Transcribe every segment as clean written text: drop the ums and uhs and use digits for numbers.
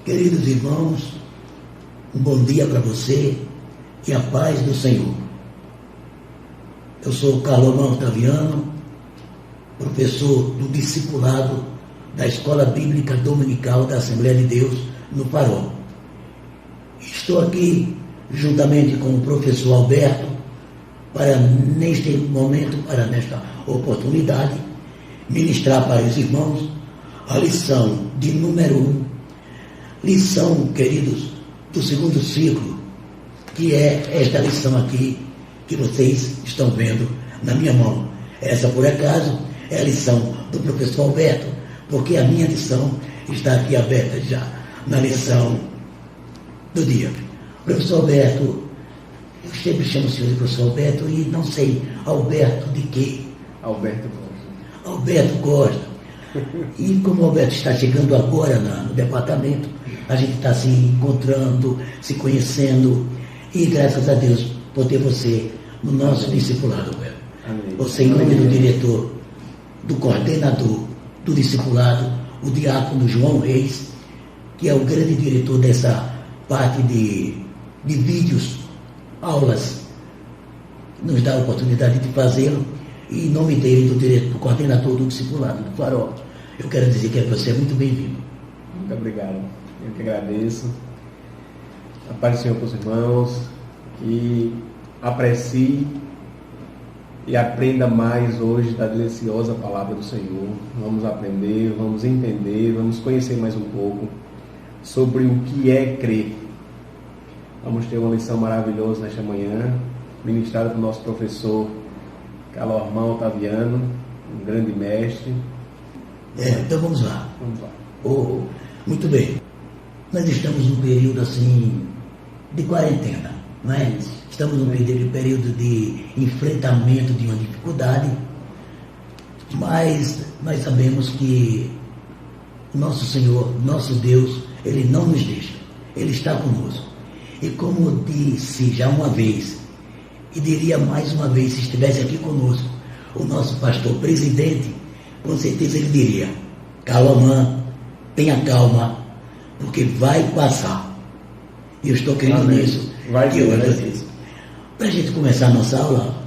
Queridos irmãos, um bom dia para você e a paz do Senhor. Eu sou Carlomão Otaviano, professor do discipulado da Escola Bíblica Dominical da Assembleia de Deus no Farol. Estou aqui juntamente com o professor Alberto para nesta oportunidade, ministrar para os irmãos a lição de número 1, lição, queridos, do segundo ciclo, que é esta lição aqui que vocês estão vendo na minha mão. Essa, por acaso, é a lição do professor Alberto, porque a minha lição está aqui aberta já, na lição do dia. Professor Alberto, eu sempre chamo o senhor de professor Alberto e não sei, Alberto de quê? Alberto Costa. Alberto Costa. E como o Alberto está chegando agora no departamento, a gente está se encontrando, se conhecendo, e graças a Deus por ter você no nosso discipulado, Alberto. Amém. Você, em nome do diretor, do coordenador do discipulado, o diácono João Reis, que é o grande diretor dessa parte de vídeos, aulas, nos dá a oportunidade de fazê-lo, e em nome dele, do coordenador do discipulado do Farol, eu quero dizer que você é muito bem-vindo. Muito obrigado. Eu que agradeço. A paz do Senhor para os irmãos, que aprecie e aprenda mais hoje da deliciosa palavra do Senhor. Vamos aprender, vamos entender, vamos conhecer mais um pouco sobre o que é crer. Vamos ter uma lição maravilhosa nesta manhã, ministrada pelo nosso professor Carlomão Otaviano, um grande mestre. Então vamos lá. Vamos lá. Muito bem. Nós estamos num período assim de quarentena, não é? Estamos num período de enfrentamento de uma dificuldade, mas nós sabemos que nosso Senhor, nosso Deus, Ele não nos deixa, Ele está conosco. E como disse já uma vez, e diria mais uma vez, se estivesse aqui conosco, o nosso pastor presidente, com certeza ele diria: Carlomão, tenha calma, porque vai passar. E eu estou crendo nisso. Vai ser. Para a gente começar a nossa aula,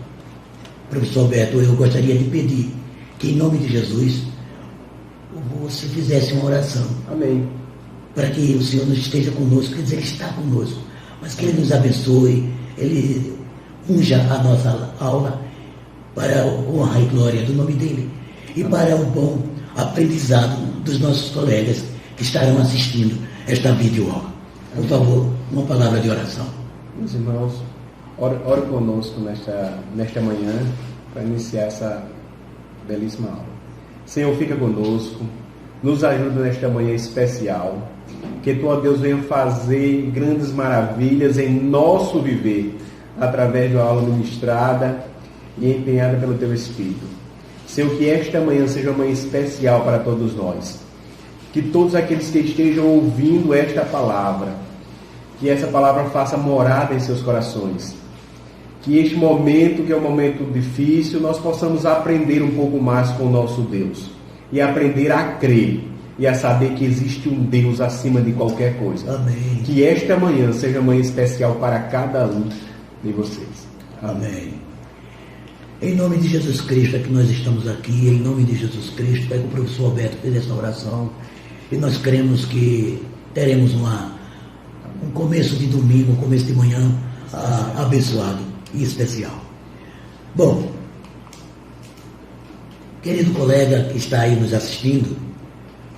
professor Alberto, eu gostaria de pedir que, em nome de Jesus, você fizesse uma oração. Amém. Para que o Senhor nos esteja conosco, quer dizer, Ele está conosco, mas que Ele nos abençoe, Ele unja a nossa aula para a honra e glória do nome dEle e para o bom aprendizado dos nossos colegas que estarão assistindo esta videoaula. Por favor, uma palavra de oração. Meus irmãos, ore conosco nesta manhã para iniciar essa belíssima aula. Senhor, fica conosco, nos ajuda nesta manhã especial, que Tu, ó Deus, venha fazer grandes maravilhas em nosso viver, através da aula ministrada e empenhada pelo Teu Espírito. Senhor, que esta manhã seja uma manhã especial para todos nós. Que todos aqueles que estejam ouvindo esta palavra, que essa palavra faça morada em seus corações. Que este momento, que é um momento difícil, nós possamos aprender um pouco mais com o nosso Deus. E aprender a crer e a saber que existe um Deus acima de qualquer coisa. Amém. Que esta manhã seja uma manhã especial para cada um de vocês. Amém. Em nome de Jesus Cristo é que nós estamos aqui, em nome de Jesus Cristo, pega o professor Alberto fez essa oração, e nós cremos que teremos um começo de domingo, um começo de manhã abençoado e especial. Bom, querido colega que está aí nos assistindo,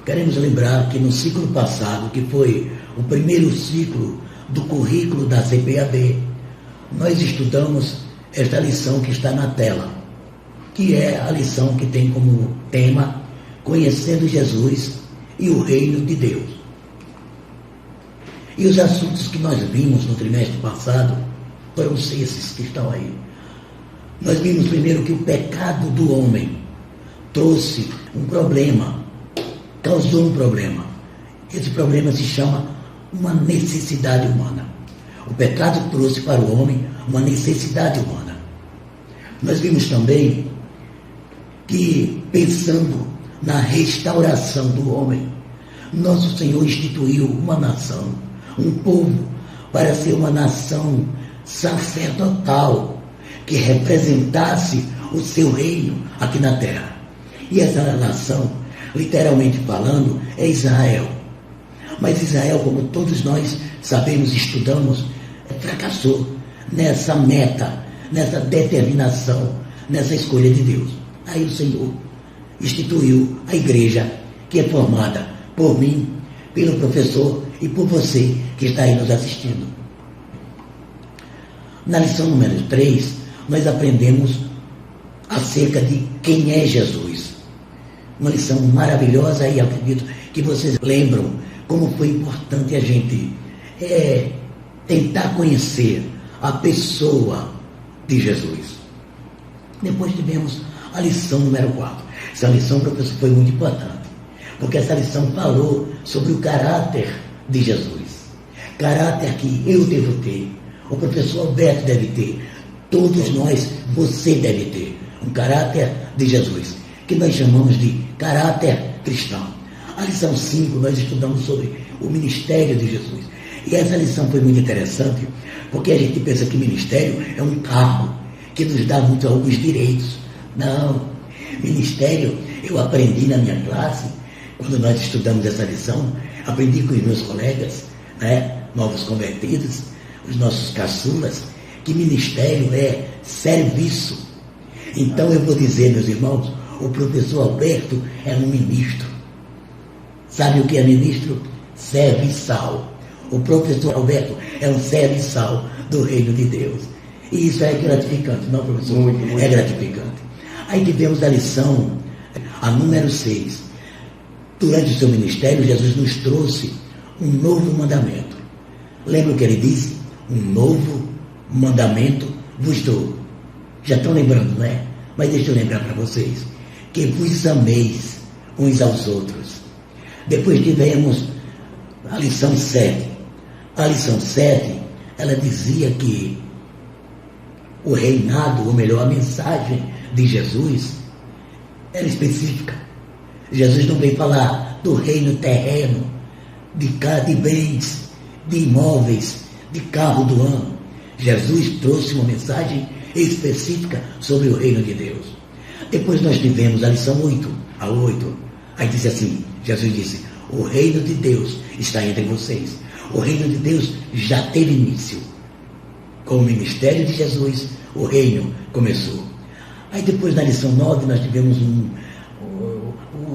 queremos lembrar que no ciclo passado, que foi o primeiro ciclo do currículo da CPAD, nós estudamos esta lição que está na tela, que é a lição que tem como tema Conhecendo Jesus e o Reino de Deus. E os assuntos que nós vimos no trimestre passado foram esses que estão aí. Nós vimos primeiro que o pecado do homem trouxe um problema, causou um problema. Esse problema se chama uma necessidade humana. O pecado trouxe para o homem uma necessidade humana. Nós vimos também que, pensando na restauração do homem, nosso Senhor instituiu uma nação, um povo, para ser uma nação sacerdotal, que representasse o seu reino aqui na terra. E essa nação, literalmente falando, é Israel. Mas Israel, como todos nós sabemos, estudamos, fracassou nessa meta, nessa determinação, nessa escolha de Deus. Aí o Senhor instituiu a igreja, que é formada por mim, pelo professor e por você que está aí nos assistindo. Na lição número 3, nós aprendemos acerca de quem é Jesus. Uma lição maravilhosa, e acredito que vocês lembram como foi importante a gente tentar conhecer a pessoa de Jesus. Depois tivemos a lição número 4. Essa lição, professor, foi muito importante, porque essa lição falou sobre o caráter de Jesus. Caráter que eu devo ter, o professor Alberto deve ter, todos nós, você deve ter, um caráter de Jesus, que nós chamamos de caráter cristão. A lição 5, nós estudamos sobre o ministério de Jesus. E essa lição foi muito interessante, porque a gente pensa que ministério é um cargo que nos dá muito alguns direitos. Não. Ministério, eu aprendi na minha classe, quando nós estudamos essa lição, aprendi com os meus colegas, novos convertidos, os nossos caçulas, que ministério é serviço. Então eu vou dizer, meus irmãos, o professor Alberto é um ministro. Sabe o que é ministro? Serviçal. O professor Alberto é um serviçal do reino de Deus. E isso é gratificante, não, professor? Muito. É gratificante. Aí tivemos a lição, a número 6. Durante o seu ministério, Jesus nos trouxe um novo mandamento. Lembra o que ele disse? Um novo mandamento vos dou. Já estão lembrando, não é? Mas deixa eu lembrar para vocês. Que vos ameis uns aos outros. Depois tivemos a lição 7. A lição 7, ela dizia que o reinado, ou melhor, a mensagem de Jesus era específica. Jesus não veio falar do reino terreno, de bens, de imóveis, de carro do ano. Jesus trouxe uma mensagem específica sobre o reino de Deus. Depois nós tivemos a lição 8, a 8. Aí disse assim, Jesus disse, o reino de Deus está entre vocês. O reino de Deus já teve início. Com o ministério de Jesus, o reino começou. Aí depois na lição 9 nós tivemos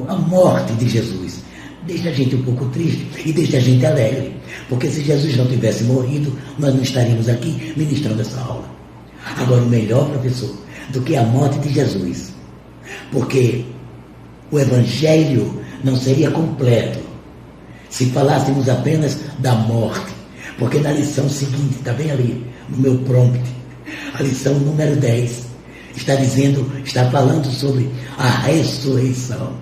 a morte de Jesus. Deixa a gente um pouco triste e deixa a gente alegre. Porque se Jesus não tivesse morrido, nós não estaríamos aqui ministrando essa aula. Agora, o melhor, professor, do que a morte de Jesus, porque o Evangelho não seria completo se falássemos apenas da morte. Porque na lição seguinte, está bem ali, no meu prompt, a lição número 10, está falando sobre a ressurreição.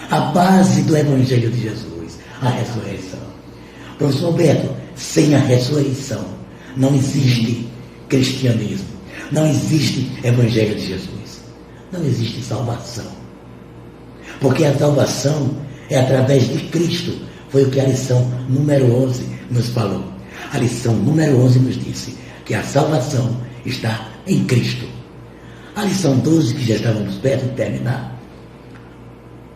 A base do Evangelho de Jesus, a ressurreição. Professor Alberto, sem a ressurreição não existe cristianismo, não existe Evangelho de Jesus, não existe salvação. Porque a salvação é através de Cristo, foi o que a lição número 11 nos falou. A lição número 11 nos disse que a salvação está em Cristo. A lição 12, que já estávamos perto de terminar,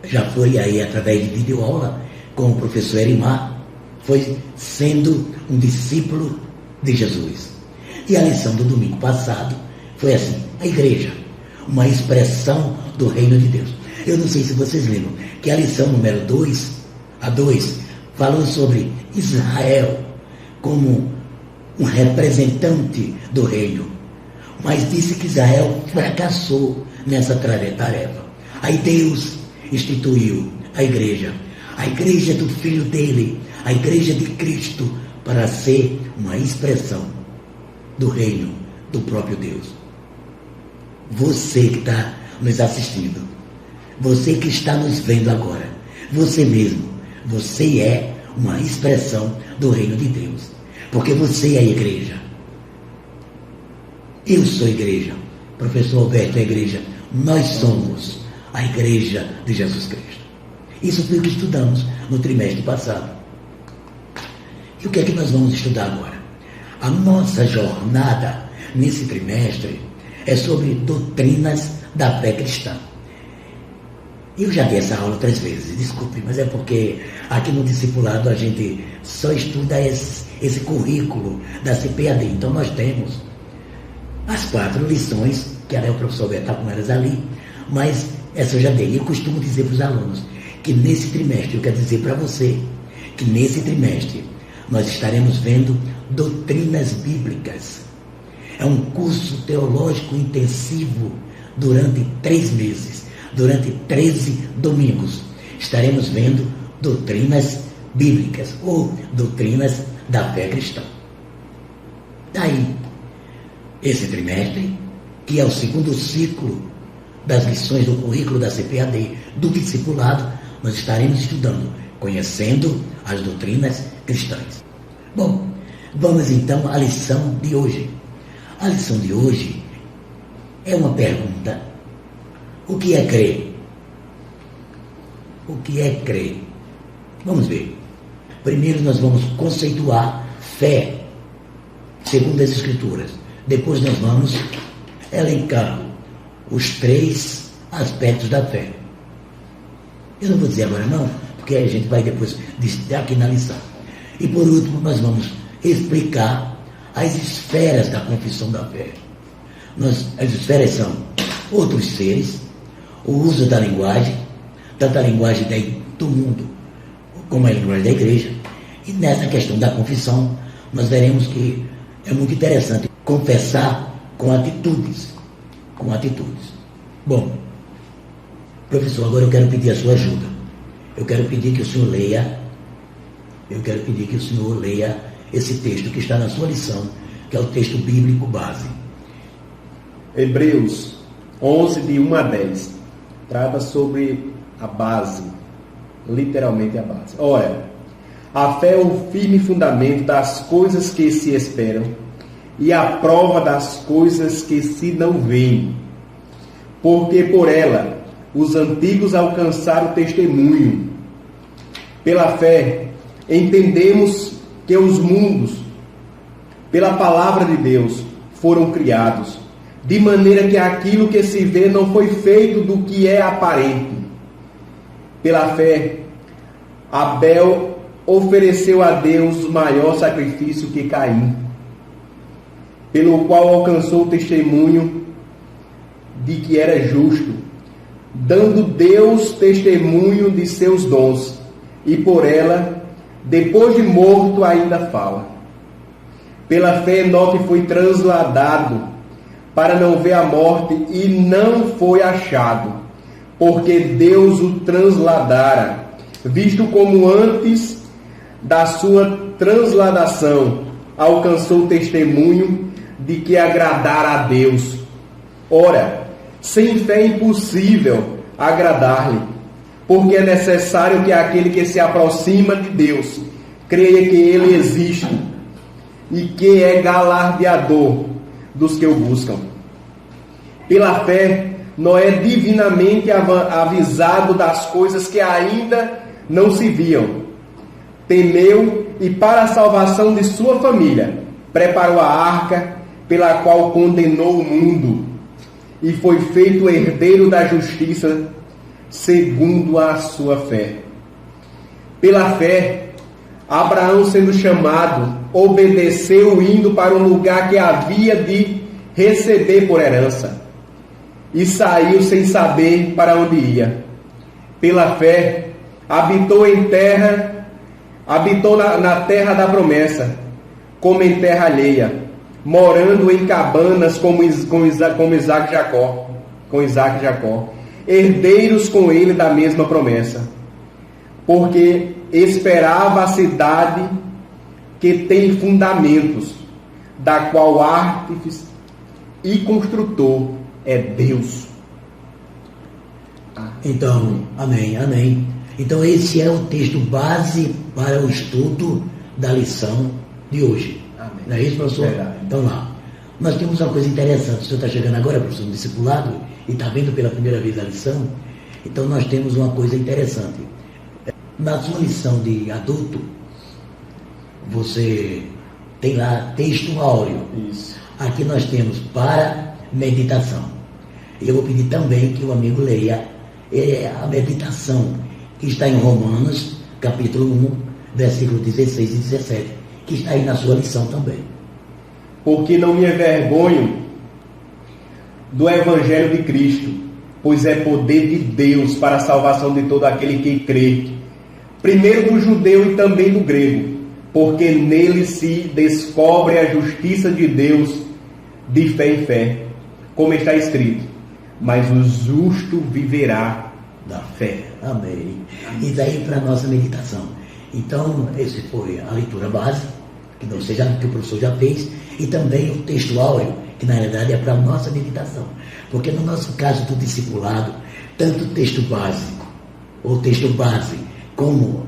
já foi aí através de videoaula com o professor Erimar, foi sendo um discípulo de Jesus. E a lição do domingo passado foi assim, a igreja, uma expressão do reino de Deus. Eu não sei se vocês lembram que a lição número 2, a 2, falou sobre Israel como um representante do reino, mas disse que Israel fracassou nessa tarefa. Aí Deus instituiu a igreja do Filho dele, a igreja de Cristo, para ser uma expressão do reino do próprio Deus. Você que está nos assistindo, você que está nos vendo agora, você mesmo, você é uma expressão do reino de Deus, porque você é a igreja. Eu sou a igreja, professor Alberto é a igreja, nós somos a igreja de Jesus Cristo. Isso foi o que estudamos no trimestre passado. E o que é que nós vamos estudar agora? A nossa jornada nesse trimestre é sobre doutrinas da fé cristã. Eu já dei essa aula 3 vezes, desculpe, mas é porque aqui no discipulado a gente só estuda esse currículo da CPAD. Então nós temos as 4 lições, que o professor vai estar com elas ali, mas essa eu já dei. Eu costumo dizer para os alunos que nesse trimestre, eu quero dizer para você, que nesse trimestre nós estaremos vendo doutrinas bíblicas. É um curso teológico intensivo durante 3 meses, durante 13 domingos. Estaremos vendo doutrinas bíblicas ou doutrinas da fé cristã. Daí, esse trimestre, que é o 2º ciclo das lições do currículo da CPAD, do discipulado, nós estaremos estudando, conhecendo as doutrinas cristãs. Bom, vamos então à lição de hoje. A lição de hoje é uma pergunta. O que é crer? O que é crer? Vamos ver. Primeiro nós vamos conceituar fé, segundo as Escrituras. Depois nós vamos elencar os 3 aspectos da fé. Eu não vou dizer agora não, porque a gente vai depois dizer aqui na lição. E por último nós vamos explicar as esferas da confissão da fé. As esferas são outros seres, o uso da linguagem, tanto a linguagem do mundo como a linguagem da igreja. E nessa questão da confissão, nós veremos que é muito interessante confessar com atitudes. Com atitudes. Bom, professor, agora eu quero pedir a sua ajuda. Eu quero pedir que o senhor leia esse texto que está na sua lição, que é o texto bíblico base. Hebreus 11, de 1 a 10, trata sobre a base, literalmente a base. Ora, a fé é o firme fundamento das coisas que se esperam e a prova das coisas que se não veem. Porque por ela os antigos alcançaram o testemunho. Pela fé entendemos que os mundos, pela palavra de Deus, foram criados, de maneira que aquilo que se vê não foi feito do que é aparente. Pela fé, Abel ofereceu a Deus maior sacrifício que Caim, pelo qual alcançou o testemunho de que era justo, dando Deus testemunho de seus dons, e por ela, depois de morto, ainda fala. Pela fé, Enoque foi transladado para não ver a morte, e não foi achado, porque Deus o transladara, visto como antes da sua transladação alcançou o testemunho de que agradara a Deus. Ora, sem fé é impossível agradar-lhe, porque é necessário que aquele que se aproxima de Deus creia que Ele existe e que é galardeador dos que o buscam. Pela fé, Noé, divinamente avisado das coisas que ainda não se viam, temeu e, para a salvação de sua família, preparou a arca, pela qual condenou o mundo, e foi feito herdeiro da justiça, segundo a sua fé. Pela fé, Abraão, sendo chamado, obedeceu, indo para um lugar que havia de receber por herança, e saiu sem saber para onde ia. Pela fé, habitou na terra da promessa, como em terra alheia, morando em cabanas como Isaac e Jacó, herdeiros com ele da mesma promessa, porque esperava a cidade que tem fundamentos, da qual artífice e construtor é Deus. Então, amém. Então esse é o texto base para o estudo da lição de hoje. Amém. Não é isso, professor? Verdade. Então lá, nós temos uma coisa interessante. O senhor está chegando agora, professor, no discipulado, e está vendo pela primeira vez a lição. Então nós temos uma coisa interessante. Na sua lição de adulto, você tem lá texto áureo. Isso. Aqui nós temos para meditação. E eu vou pedir também que o amigo leia a meditação que está em Romanos, capítulo 1, versículo 16 e 17, que está aí na sua lição também. Porque não me envergonho do Evangelho de Cristo, pois é poder de Deus para a salvação de todo aquele que crê, primeiro do judeu e também do grego, porque nele se descobre a justiça de Deus de fé em fé, como está escrito, mas o justo viverá da fé. Amém. E daí para a nossa meditação. Então, esse foi a leitura base, que o professor já fez, e também o texto áureo, que na realidade é para a nossa meditação. Porque no nosso caso do discipulado, tanto o texto básico, ou texto base, como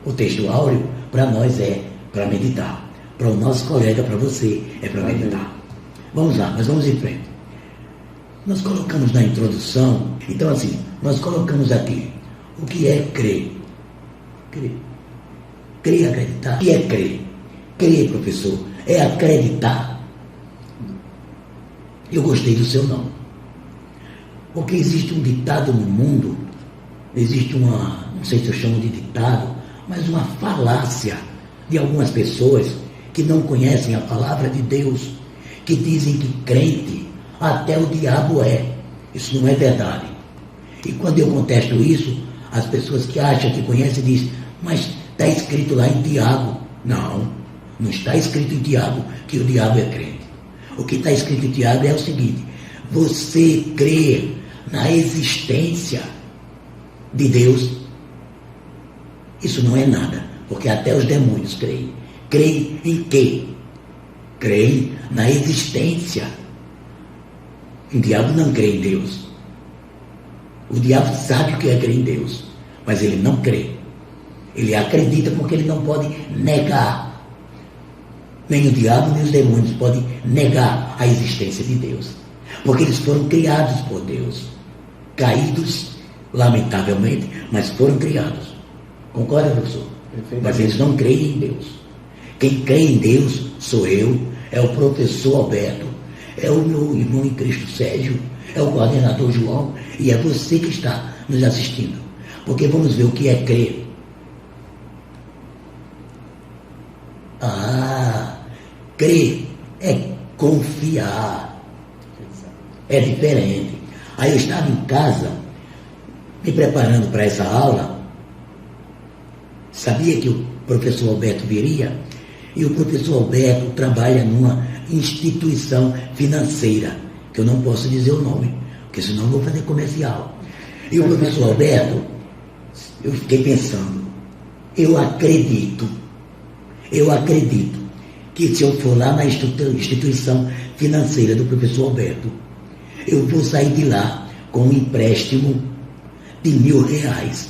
o texto áureo, para nós é para meditar. Para o nosso colega, para você, é para meditar. Vamos lá, mas vamos em frente. Nós colocamos na introdução, então assim, nós colocamos aqui o que é crer. Crer. Crer, acreditar. O que é crer? Crer, professor, é acreditar. Eu gostei do seu nome. Porque existe um ditado no mundo, existe não sei se eu chamo de ditado, mas uma falácia de algumas pessoas que não conhecem a palavra de Deus, que dizem que crente até o diabo é. Isso não é verdade. E quando eu contesto isso, as pessoas que acham que conhecem dizem, mas está escrito lá em Tiago. Não, não está escrito em Tiago que o diabo é crente. O que está escrito em Tiago é o seguinte: você crê na existência de Deus. Isso não é nada, porque até os demônios creem. Creem em quê? Creem na existência. O diabo não crê em Deus. O diabo sabe o que é crer em Deus, mas ele não crê. Ele acredita porque ele não pode negar. Nem o diabo nem os demônios podem negar a existência de Deus, porque eles foram criados por Deus. Caídos, lamentavelmente, mas foram criados. Concorda, professor? Mas eles não creem em Deus. Quem crê em Deus sou eu, é o professor Alberto, é o meu irmão em Cristo Sérgio, é o coordenador João, e é você que está nos assistindo. Porque vamos ver o que é crer. Crer é confiar. É diferente. Aí eu estava em casa, me preparando para essa aula, sabia que o professor Alberto viria, e o professor Alberto trabalha numa instituição financeira, que eu não posso dizer o nome, porque senão eu vou fazer comercial. E o professor Alberto, eu fiquei pensando, eu acredito que se eu for lá na instituição financeira do professor Alberto, eu vou sair de lá com um empréstimo de R$1.000.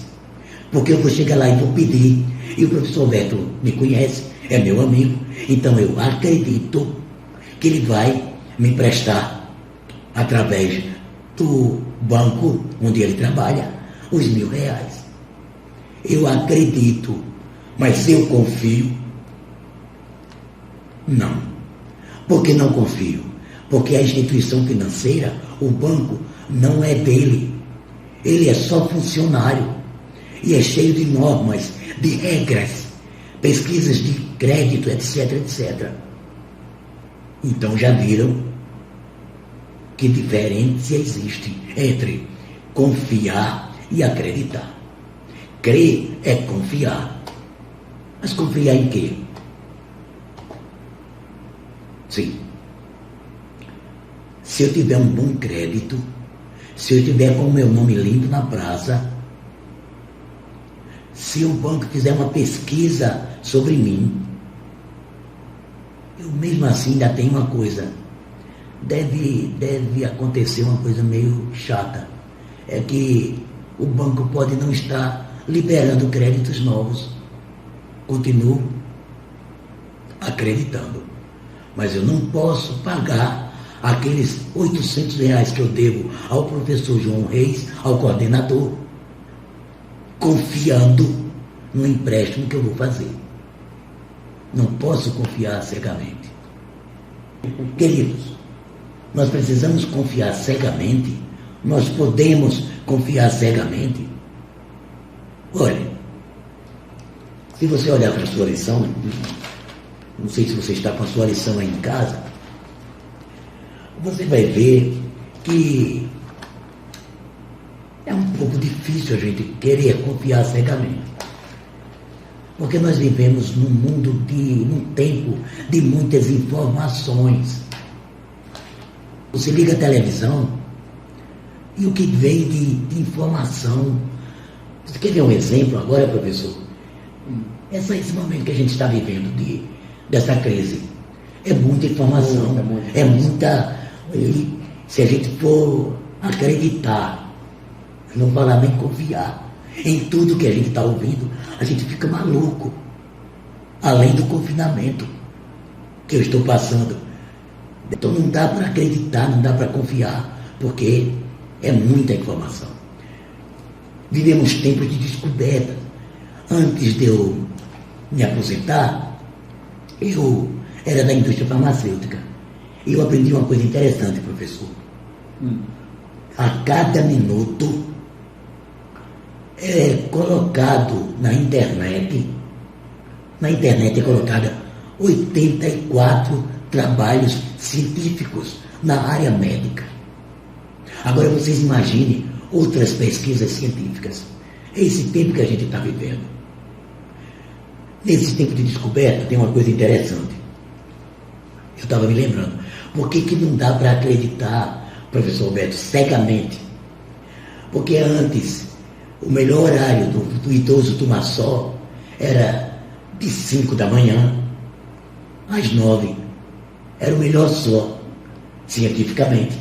Porque eu vou chegar lá e vou pedir, e o professor Alberto me conhece, é meu amigo, então eu acredito que ele vai me emprestar, através do banco onde ele trabalha, os R$1.000. Eu acredito, mas eu confio? Não. Por que não confio? Porque a instituição financeira, o banco, não é dele. Ele é só funcionário. E é cheio de normas, de regras, pesquisas de crédito, etc, etc. Então já viram que diferença existe entre confiar e acreditar. Crer é confiar. Mas confiar em quê? Sim. Se eu tiver um bom crédito, se eu tiver com o meu nome limpo na praça, se o banco fizer uma pesquisa sobre mim, eu mesmo assim ainda tenho uma coisa. Deve acontecer uma coisa meio chata. É que o banco pode não estar liberando créditos novos. Continuo acreditando. Mas eu não posso pagar aqueles R$800 que eu devo ao professor João Reis, ao coordenador, confiando no empréstimo que eu vou fazer. Não posso confiar cegamente. Queridos, nós precisamos confiar cegamente. Nós podemos confiar cegamente. Olha, se você olhar para a sua lição, não sei se você está com a sua lição aí em casa, você vai ver que é um pouco difícil a gente querer confiar cegamente. Porque nós vivemos num tempo de muitas informações. Você liga a televisão e o que vem de informação. Você quer ver um exemplo agora, professor? Esse momento que a gente está vivendo dessa crise. É muita informação, é muita. Se a gente for acreditar, não falar nem confiar em tudo que a gente está ouvindo, a gente fica maluco. Além do confinamento que eu estou passando. Então não dá para acreditar, não dá para confiar, porque é muita informação. Vivemos tempos de descoberta. Antes de eu me aposentar, eu era da indústria farmacêutica. E eu aprendi uma coisa interessante, professor. A cada minuto é colocado na internet é colocada 84 trabalhos científicos na área médica. Agora vocês imaginem outras pesquisas científicas. É esse tempo que a gente está vivendo. Nesse tempo de descoberta tem uma coisa interessante. Eu estava me lembrando. Por que não dá para acreditar, professor Alberto, cegamente? Porque antes, o melhor horário do idoso tomar sol era de 5 da manhã às 9. Era o melhor sol, cientificamente.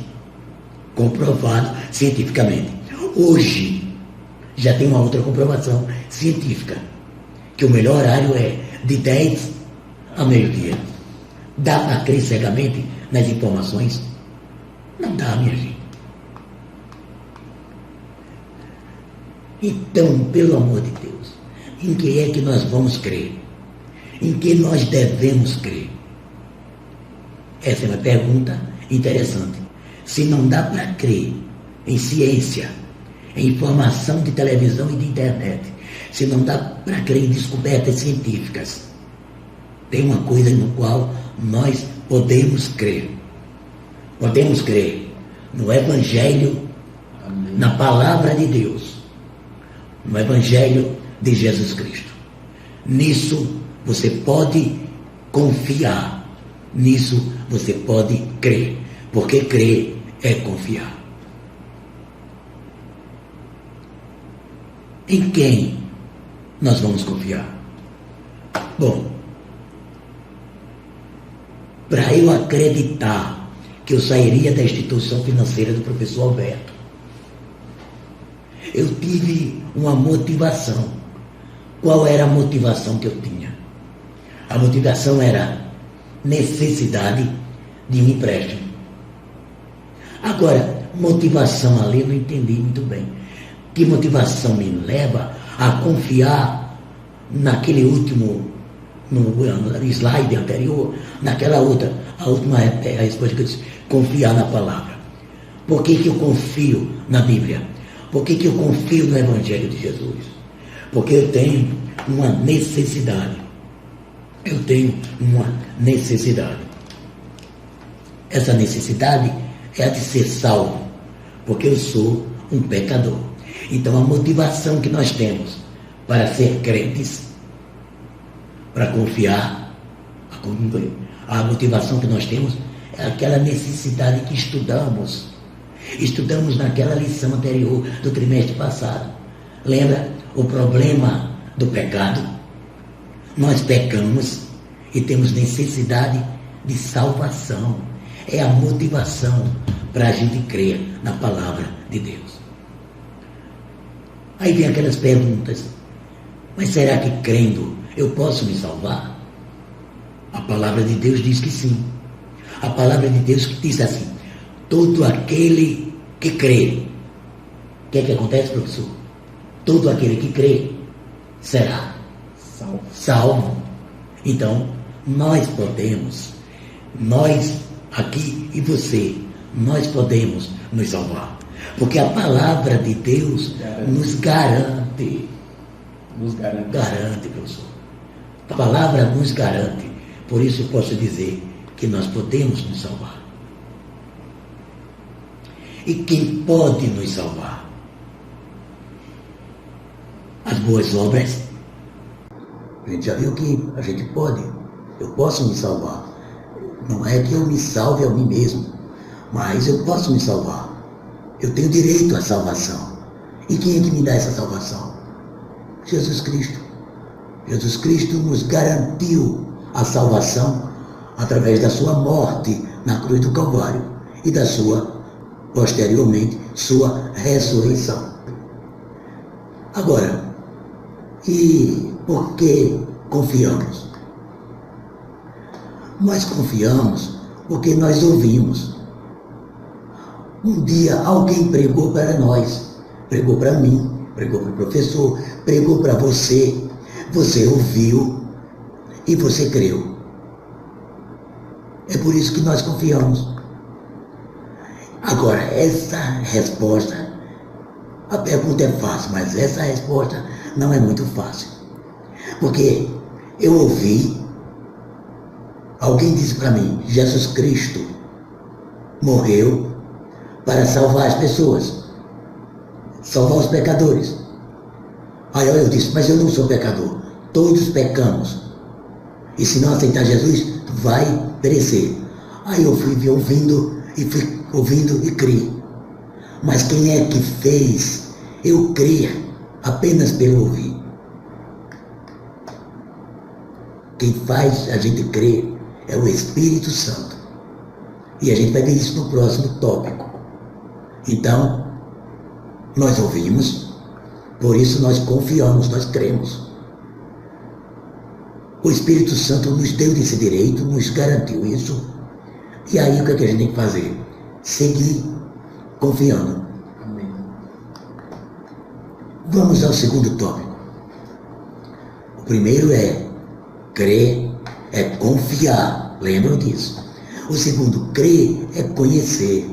Comprovado cientificamente. Hoje, já tem uma outra comprovação científica, que o melhor horário é de 10 a meio-dia. Dá para crer cegamente nas informações? Não dá, minha gente. Então, pelo amor de Deus, em que é que nós vamos crer? Em que nós devemos crer? Essa é uma pergunta interessante. Se não dá para crer em ciência, em informação de televisão e de internet, se não dá para crer em descobertas científicas, tem uma coisa no qual nós podemos crer. Podemos crer no Evangelho, na Palavra de Deus, no Evangelho de Jesus Cristo. Nisso você pode confiar, nisso você pode crer, porque crer é confiar. Em quem nós vamos confiar? Bom, para eu acreditar que eu sairia da instituição financeira do professor Alberto, eu tive uma motivação. Qual era a motivação que eu tinha? A motivação era necessidade de um empréstimo. Agora, motivação ali eu não entendi muito bem. Que motivação me leva a confiar naquele último, no slide anterior, naquela outra, a última resposta que eu disse, confiar na palavra. Por que eu confio na Bíblia? Por que eu confio no Evangelho de Jesus? Porque eu tenho uma necessidade. Eu tenho uma necessidade. Essa necessidade é a de ser salvo, porque eu sou um pecador. Então a motivação que nós temos para ser crentes, para confiar, a motivação que nós temos é aquela necessidade que estudamos naquela lição anterior do trimestre passado. Lembra o problema do pecado? Nós pecamos e temos necessidade de salvação. É a motivação para a gente crer na palavra de Deus. Aí vem aquelas perguntas. Mas será que crendo eu posso me salvar? A palavra de Deus diz que sim. A palavra de Deus diz assim: todo aquele que crê. O que é que acontece, professor? Todo aquele que crê será salvo. Então, nós podemos, nós aqui e você, nós podemos nos salvar. Porque a palavra de Deus nos garante. Nos garante. Garante, professor. A palavra nos garante. Por isso eu posso dizer que nós podemos nos salvar. E quem pode nos salvar? As boas obras. A gente já viu que a gente pode. Eu posso me salvar. Não é que eu me salve a mim mesmo, mas eu posso me salvar. Eu tenho direito à salvação. E quem é que me dá essa salvação? Jesus Cristo. Jesus Cristo nos garantiu a salvação através da sua morte na cruz do Calvário e da sua, posteriormente, sua ressurreição. Agora, e por que confiamos? Nós confiamos porque nós ouvimos. Um dia alguém pregou para nós, pregou para mim, pregou para o professor, pregou para você, você ouviu e você creu. É por isso que nós confiamos. Agora, essa resposta, a pergunta é fácil, mas essa resposta não é muito fácil. Porque eu ouvi, alguém disse para mim, Jesus Cristo morreu para salvar as pessoas, salvar os pecadores. Aí eu disse, mas eu não sou pecador, todos pecamos. E se não aceitar Jesus, vai perecer. Aí eu fui ouvindo e criei. Mas quem é que fez eu crer apenas pelo ouvir? Quem faz a gente crer é o Espírito Santo. E a gente vai ver isso no próximo tópico. Então, nós ouvimos, por isso nós confiamos, nós cremos. O Espírito Santo nos deu esse direito, nos garantiu isso. E aí o que a gente tem que fazer? Seguir confiando. Amém. Vamos ao segundo tópico. O primeiro é crer, é confiar. Lembram disso? O segundo, crer, é conhecer.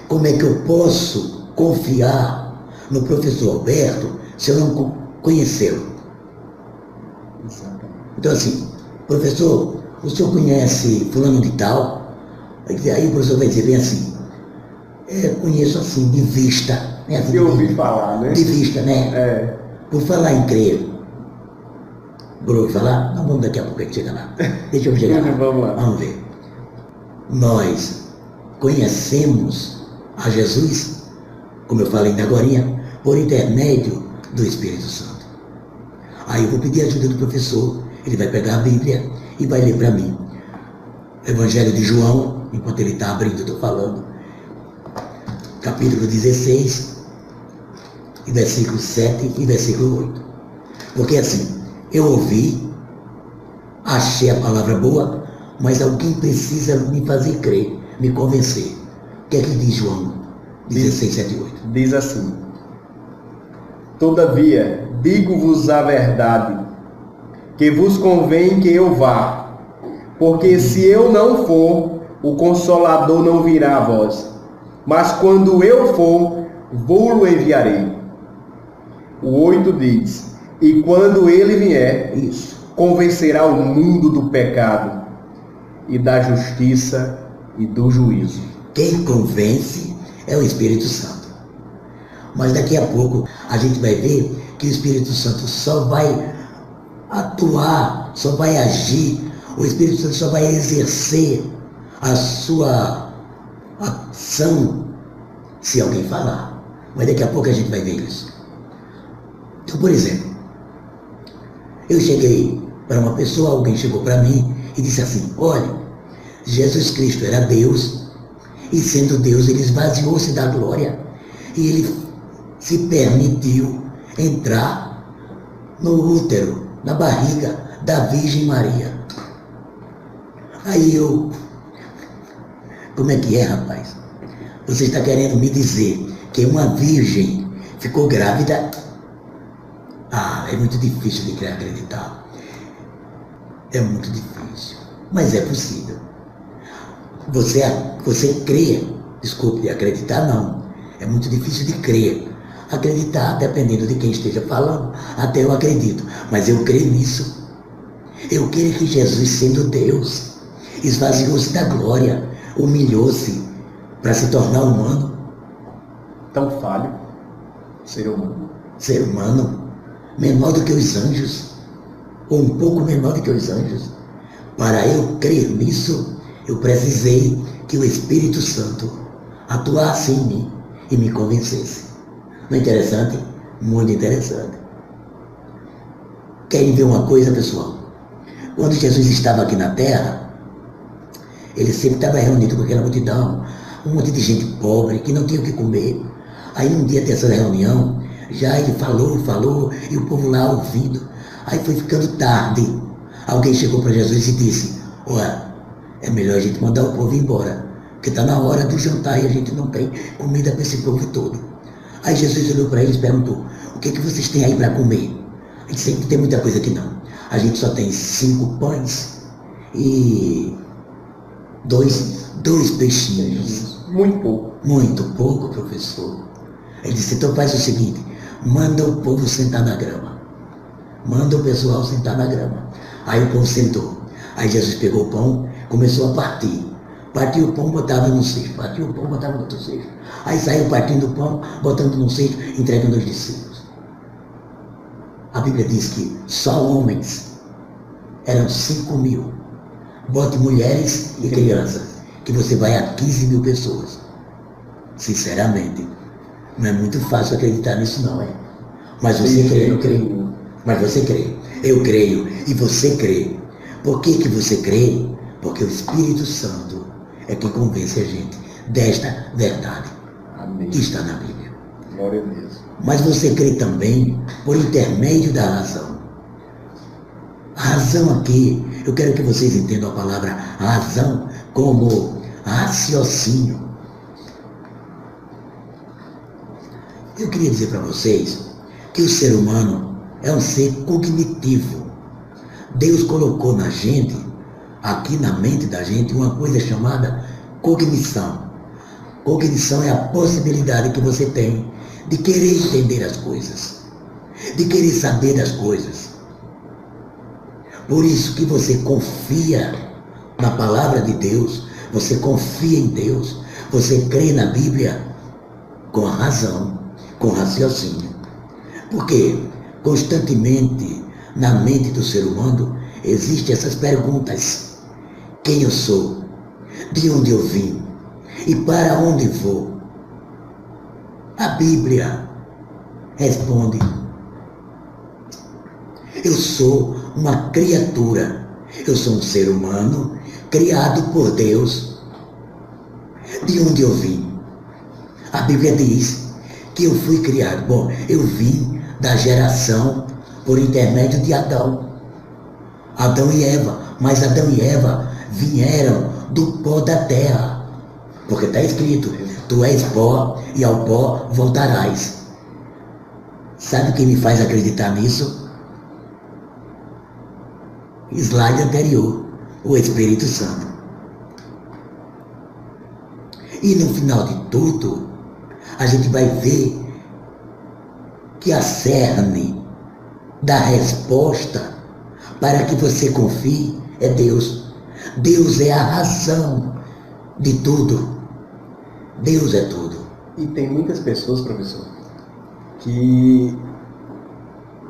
Como é que eu posso confiar no professor Alberto se eu não conhecê-lo? Então assim, professor, o senhor conhece fulano de tal? Aí o professor vai dizer bem assim, conheço assim, de vista. Né? Assim, eu ouvi falar, né? De vista, né? É. Por falar em crer. Vou falar? Não, vamos daqui a pouco que chega lá. Deixa eu chegar lá. Vamos lá. Vamos ver. Nós conhecemos a Jesus, como eu falei ainda agorinha, por intermédio do Espírito Santo. Aí eu vou pedir a ajuda do professor, ele vai pegar a Bíblia e vai ler para mim. Evangelho de João, enquanto ele está abrindo, eu estou falando, capítulo 16, e versículo 7 e versículo 8. Porque assim, eu ouvi, achei a palavra boa, mas alguém precisa me fazer crer, me convencer. O que é que diz João 16, 7 e 8? Diz assim: todavia, digo-vos a verdade, que vos convém que eu vá, porque se eu não for, o Consolador não virá a vós. Mas quando eu for, vou-lo enviarei. O 8 diz: e quando ele vier, Isso. convencerá o mundo do pecado, e da justiça e do juízo. Quem convence é o Espírito Santo. Mas daqui a pouco a gente vai ver que o Espírito Santo só vai atuar, só vai agir, o Espírito Santo só vai exercer a sua ação se alguém falar. Mas daqui a pouco a gente vai ver isso. Então, por exemplo, eu cheguei para uma pessoa, alguém chegou para mim e disse assim, olha, Jesus Cristo era Deus, e sendo Deus ele esvaziou-se da glória, e ele se permitiu entrar no útero, na barriga da Virgem Maria. Aí eu, como é que é, rapaz? Você está querendo me dizer que uma virgem ficou grávida? Ah, é muito difícil de acreditar. É muito difícil. Mas é possível. Você crê, desculpe, acreditar não. É muito difícil de crer. Acreditar, dependendo de quem esteja falando, até eu acredito. Mas eu creio nisso. Eu creio que Jesus, sendo Deus, esvaziou-se da glória, humilhou-se para se tornar humano. Tão falho, ser humano. Ser humano, menor do que os anjos, ou um pouco menor do que os anjos. Para eu crer nisso, eu precisei que o Espírito Santo atuasse em mim e me convencesse. Não é interessante? Muito interessante. Querem ver uma coisa, pessoal? Quando Jesus estava aqui na terra, ele sempre estava reunido com aquela multidão, um monte de gente pobre, que não tinha o que comer. Aí um dia dessa reunião, já ele falou, e o povo lá ouvindo. Aí foi ficando tarde. Alguém chegou para Jesus e disse: olha, é melhor a gente mandar o povo embora, porque está na hora do jantar e a gente não tem comida para esse povo todo. Aí Jesus olhou para eles e perguntou: o que vocês têm aí para comer? A gente sempre tem muita coisa aqui não. A gente só tem 5 pães e dois peixinhos. Muito pouco. Muito pouco, professor. Ele disse: então faz o seguinte, manda o povo sentar na grama. Manda o pessoal sentar na grama. Aí o povo sentou. Aí Jesus pegou o pão, começou a partir. Partiu o pão, botava no cesto. Partiu o pão, botava no outro cesto. Aí saiu partindo o pão, botando no cesto, entregando aos discípulos. A Bíblia diz que só homens eram 5.000. Bote mulheres e crianças, que você vai a 15.000 pessoas. Sinceramente, não é muito fácil acreditar nisso não, é? Mas você crê, eu creio. Mas você crê, eu creio e você crê. Por que você crê? Porque o Espírito Santo é quem convence a gente desta verdade. Amém. Que está na Bíblia. Glória a Deus. Mas você crê também por intermédio da razão. A razão aqui, eu quero que vocês entendam a palavra razão como raciocínio. Eu queria dizer para vocês que o ser humano é um ser cognitivo. Deus colocou na gente, aqui na mente da gente, uma coisa chamada cognição. Cognição é a possibilidade que você tem de querer entender as coisas, de querer saber das coisas. Por isso que você confia na palavra de Deus, você confia em Deus, você crê na Bíblia com a razão, com raciocínio. Porque constantemente na mente do ser humano existem essas perguntas: quem eu sou? De onde eu vim? E para onde vou? A Bíblia responde: eu sou uma criatura, eu sou um ser humano criado por Deus. De onde eu vim? A Bíblia diz que eu fui criado. Bom, eu vim da geração por intermédio de Adão e Eva, mas Adão e Eva vieram do pó da terra, porque está escrito: tu és pó e ao pó voltarás. Sabe quem me faz acreditar nisso? Slide anterior, o Espírito Santo. E no final de tudo, a gente vai ver que a cerne da resposta para que você confie é Deus. Deus é a razão de tudo. Deus é tudo. E tem muitas pessoas, professor, que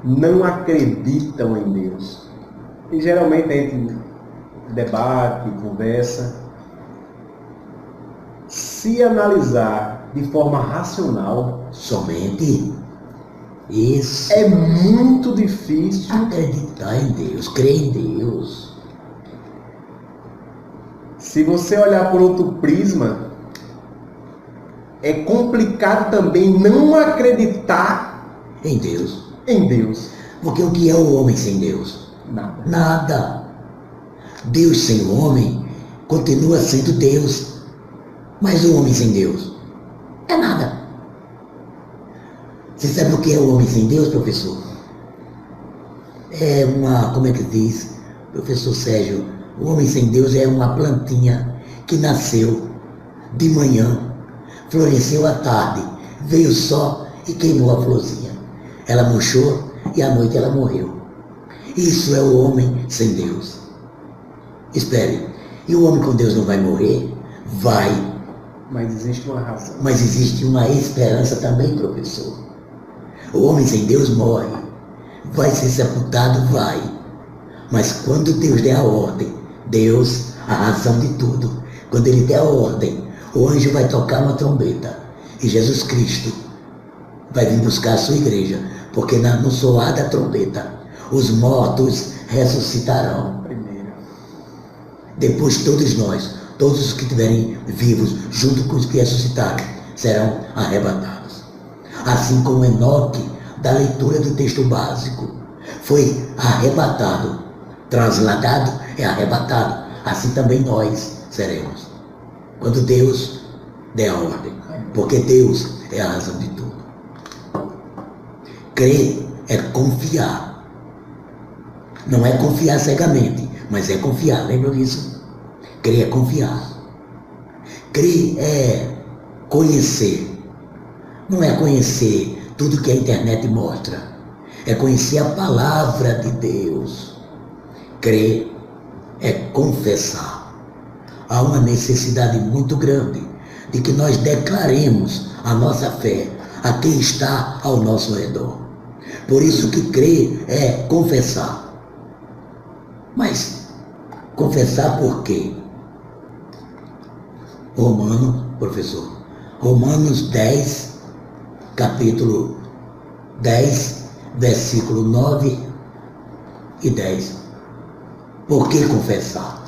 não acreditam em Deus. E geralmente a gente debate, conversa. Se analisar de forma racional, Somente isso. é muito difícil Acreditar em Deus, crer em Deus. Se você olhar por outro prisma, é complicado também não acreditar Em Deus. em Deus. Porque o que é o homem sem Deus? Nada. Nada. Deus sem o homem continua sendo Deus. Mas o homem sem Deus é nada. Você sabe o que é o homem sem Deus, professor? é uma, como é que diz, professor Sérgio, o homem sem Deus é uma plantinha que nasceu de manhã, floresceu à tarde, veio o sol e queimou a florzinha. Ela murchou e à noite ela morreu. Isso é o homem sem Deus. Espere, e o homem com Deus não vai morrer? Vai. Mas existe uma razão. Mas existe uma esperança também, professor. O homem sem Deus morre. Vai ser sepultado? Vai. Mas quando Deus der a ordem, Deus, a razão de tudo, quando Ele der a ordem, o anjo vai tocar uma trombeta e Jesus Cristo vai vir buscar a sua igreja, porque no soar da trombeta, os mortos ressuscitarão. Depois todos nós, todos os que estiverem vivos, junto com os que ressuscitaram, serão arrebatados. Assim como Enoque, da leitura do texto básico, foi arrebatado, trasladado é arrebatado, assim também nós seremos. Quando Deus der a ordem, porque Deus é a razão de tudo. Crer é confiar. Não é confiar cegamente, mas é confiar, lembra disso? Crer é confiar. Crer é conhecer. Não é conhecer tudo que a internet mostra. É conhecer a palavra de Deus. Crer é confessar. Há uma necessidade muito grande de que nós declaremos a nossa fé a quem está ao nosso redor. Por isso que crer é confessar. Mas confessar por quê? Romanos 10, capítulo 10, versículo 9 e 10. Por que confessar?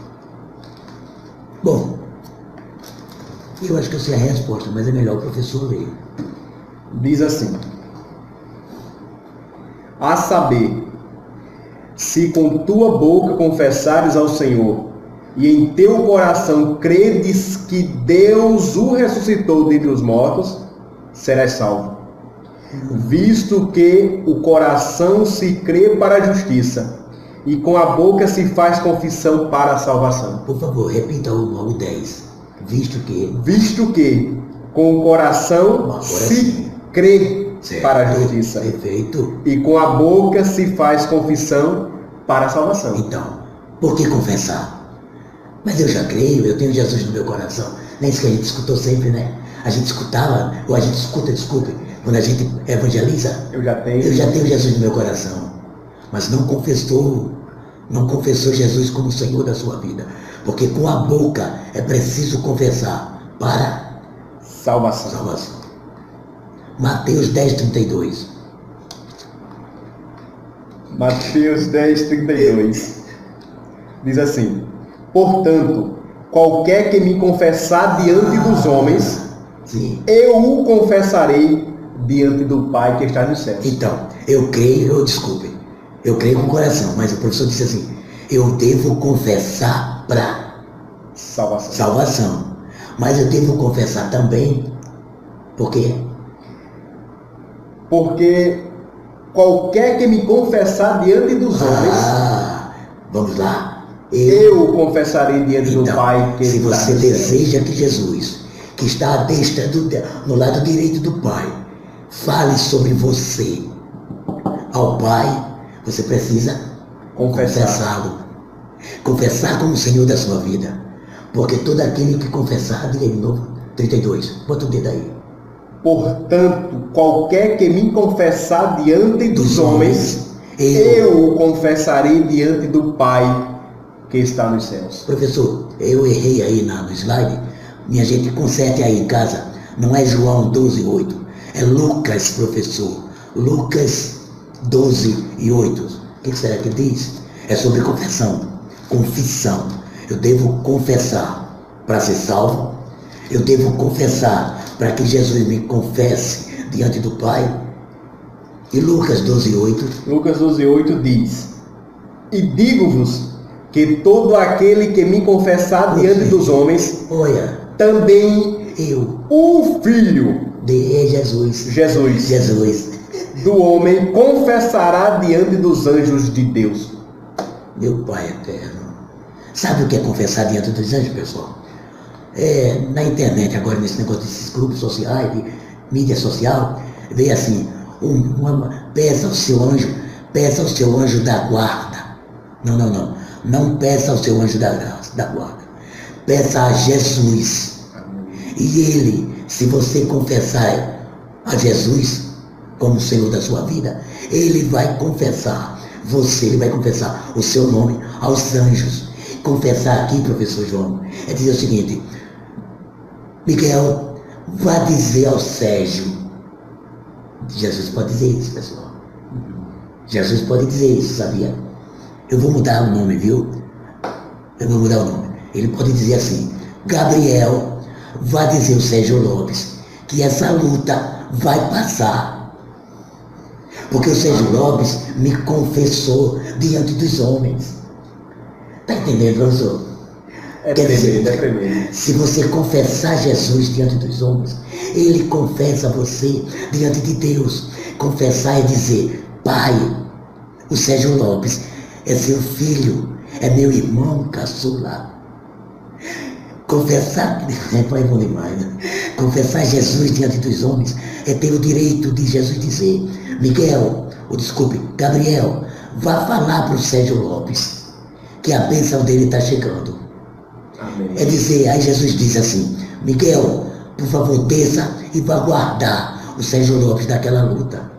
Bom, eu acho que eu sei a resposta, mas é melhor o professor ler. Diz assim: a saber, se com tua boca confessares ao Senhor, e em teu coração credes que Deus o ressuscitou dentre os mortos, serás salvo. Visto que o coração se crê para a justiça, e com a boca se faz confissão para a salvação. Por favor, repita o 9 e 10. Visto que com o coração se crê para a justiça. Perfeito. E com a boca se faz confissão para a salvação. Então, por que confessar? Mas eu já creio, eu tenho Jesus no meu coração. Não é isso que a gente escutou sempre, né? A gente escutava, ou a gente escuta, desculpe, quando a gente evangeliza. Eu já tenho Jesus no meu coração. Mas não confessou Jesus como Senhor da sua vida. Porque com a boca é preciso confessar para salvação. Mateus 10, 32. Mateus 10, 32. Diz assim: portanto, qualquer que me confessar diante dos homens, sim, eu o confessarei diante do Pai que está nos céus. Então, eu creio com o coração, mas o professor disse assim: eu devo confessar para salvação. Mas eu devo confessar também, por quê? Porque qualquer que me confessar diante dos homens, vamos lá. Eu o confessarei diante do Pai que se está você nos deseja céus. que Jesus, que está à destra no lado direito do Pai, fale sobre você ao Pai, você precisa confessá-lo. Confessar como Senhor da sua vida. Porque todo aquele que confessar, diga de novo, 32, bota o dedo aí. Portanto, qualquer que me confessar diante dos homens, eu o confessarei diante do Pai que está nos céus. Professor, eu errei aí no slide. Minha gente, conserte aí em casa. Não é João 12, 8. É Lucas, professor. Lucas 12 e 8. O que será que diz? É sobre confissão. Eu devo confessar para ser salvo. Eu devo confessar para que Jesus me confesse diante do Pai. E Lucas 12, 8. Lucas 12, 8 diz: e digo-vos que todo aquele que me confessar diante dos homens, também eu, o Filho de Jesus, do homem confessará diante dos anjos de Deus? Meu Pai eterno. Sabe o que é confessar diante dos anjos, pessoal? Na internet, agora, nesse negócio desses grupos sociais, de mídia social, vê assim, peça ao seu anjo da guarda. Não peça ao seu anjo da guarda. Peça a Jesus. E ele, se você confessar a Jesus como Senhor da sua vida, ele vai confessar ele vai confessar o seu nome aos anjos. Confessar aqui, professor João, é dizer o seguinte: Miguel, vá dizer ao Sérgio. Jesus pode dizer isso, pessoal. Jesus pode dizer isso, sabia? Eu vou mudar o nome, viu? Eu vou mudar o nome. Ele pode dizer assim: Gabriel, vá dizer ao Sérgio Lopes que essa luta vai passar. Porque o Sérgio Lopes me confessou diante dos homens. Está entendendo, professor? Quer dizer, se você confessar Jesus diante dos homens, ele confessa você diante de Deus. Confessar é dizer: Pai, o Sérgio Lopes é seu filho, é meu irmão caçula. Confessar, é bom demais, né? Confessar Jesus diante dos homens é ter o direito de Jesus dizer: Gabriel, vá falar para o Sérgio Lopes que a bênção dele está chegando. Amém. É dizer, aí Jesus diz assim: Miguel, por favor, desça e vá guardar o Sérgio Lopes daquela luta.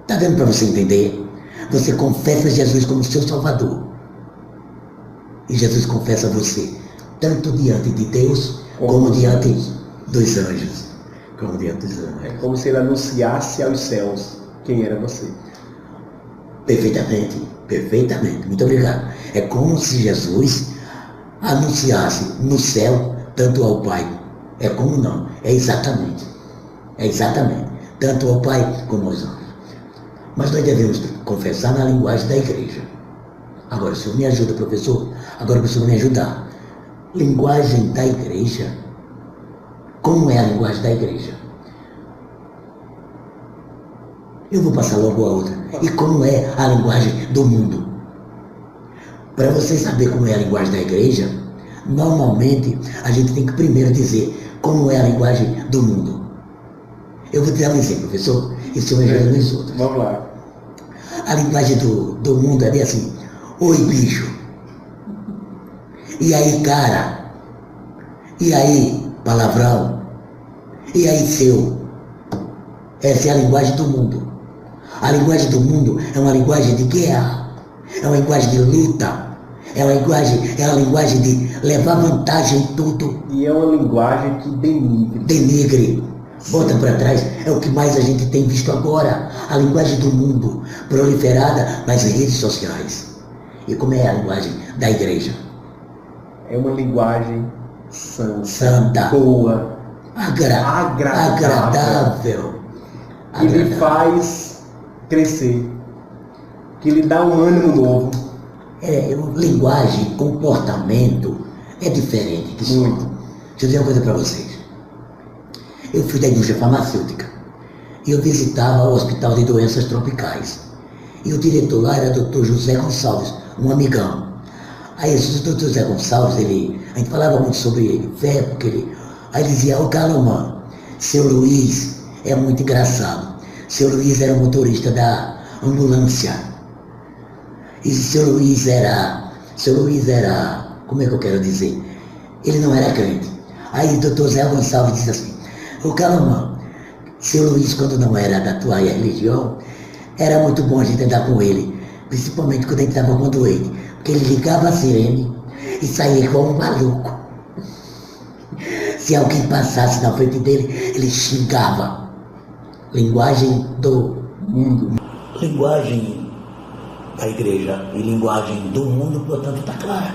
Está dando para você entender? Você confessa Jesus como seu Salvador. E Jesus confessa você, tanto diante de Deus, como diante dos anjos. É como se ele anunciasse aos céus quem era você. Perfeitamente. Muito obrigado. É como se Jesus anunciasse no céu tanto ao Pai. É como não. É exatamente. Tanto ao Pai como aos anjos. Mas nós devemos confessar na linguagem da igreja. Agora, o senhor me ajuda, professor? Agora o senhor vai me ajudar. Linguagem da igreja. Como é a linguagem da igreja? Eu vou passar logo a outra. E como é a linguagem do mundo? Para você saber como é a linguagem da igreja, normalmente a gente tem que primeiro dizer como é a linguagem do mundo. Eu vou te dar um exemplo, professor, e o senhor me ajuda nos outros. Vamos lá. A linguagem do mundo é bem assim: oi, bicho. E aí, cara? E aí, palavrão? E aí, seu? Essa é a linguagem do mundo. A linguagem do mundo é uma linguagem de guerra, é uma linguagem de luta, é uma linguagem de levar vantagem em tudo. E é uma linguagem que denigre. Bota para trás, é o que mais a gente tem visto agora. A linguagem do mundo proliferada nas redes sociais. E como é a linguagem da igreja? É uma linguagem santa, boa, agradável. Que lhe faz crescer, que lhe dá um ânimo novo. Linguagem, comportamento é diferente. Muito. Deixa eu dizer uma coisa para vocês. Eu fui da indústria farmacêutica e eu visitava o Hospital de Doenças Tropicais. E o diretor lá era o Dr. José Gonçalves, um amigão. Aí esse Dr. José Gonçalves, a gente falava muito sobre ele, aí ele dizia: ô Calomã, seu Luiz é muito engraçado. Seu Luiz era motorista da ambulância. E seu Luiz era, como é que eu quero dizer? Ele não era crente. Aí o doutor Zé Gonçalves disse assim: ô Calomã, seu Luiz, quando não era da tua religião, era muito bom a gente andar com ele, principalmente quando a gente estava com doente, porque ele ligava a sirene e saía igual um maluco. Se alguém passasse na frente dele, ele xingava. Linguagem do mundo. Linguagem da igreja e linguagem do mundo, portanto, está clara.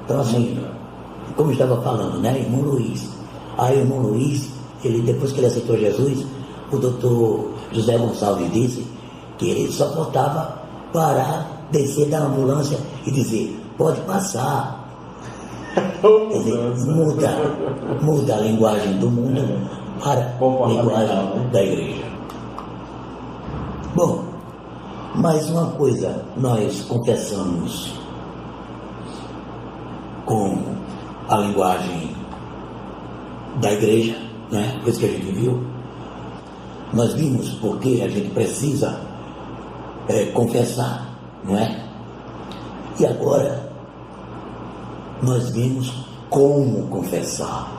Então, assim, como eu estava falando, né, irmão Luiz. Aí o irmão Luiz, depois que ele aceitou Jesus, o doutor José Gonçalves disse que ele só faltava parar, descer da ambulância e dizer: pode passar. Quer dizer, muda a linguagem do mundo para a linguagem da igreja. Bom, mais uma coisa nós confessamos com a linguagem da igreja, né? Coisa que a gente viu. Nós vimos porque a gente precisa confessar, não é? E agora nós vimos como confessar.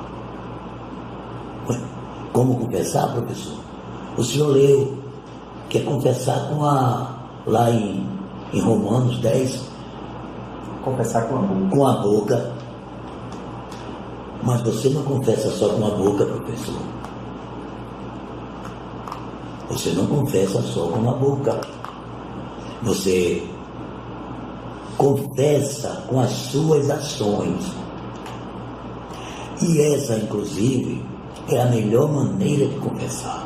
Como confessar, professor? O senhor leu que é confessar lá em Romanos 10. Confessar com a boca. Com a boca. Mas você não confessa só com a boca, professor. Você não confessa só com a boca. Você confessa com as suas ações. E essa, inclusive, é a melhor maneira de confessar.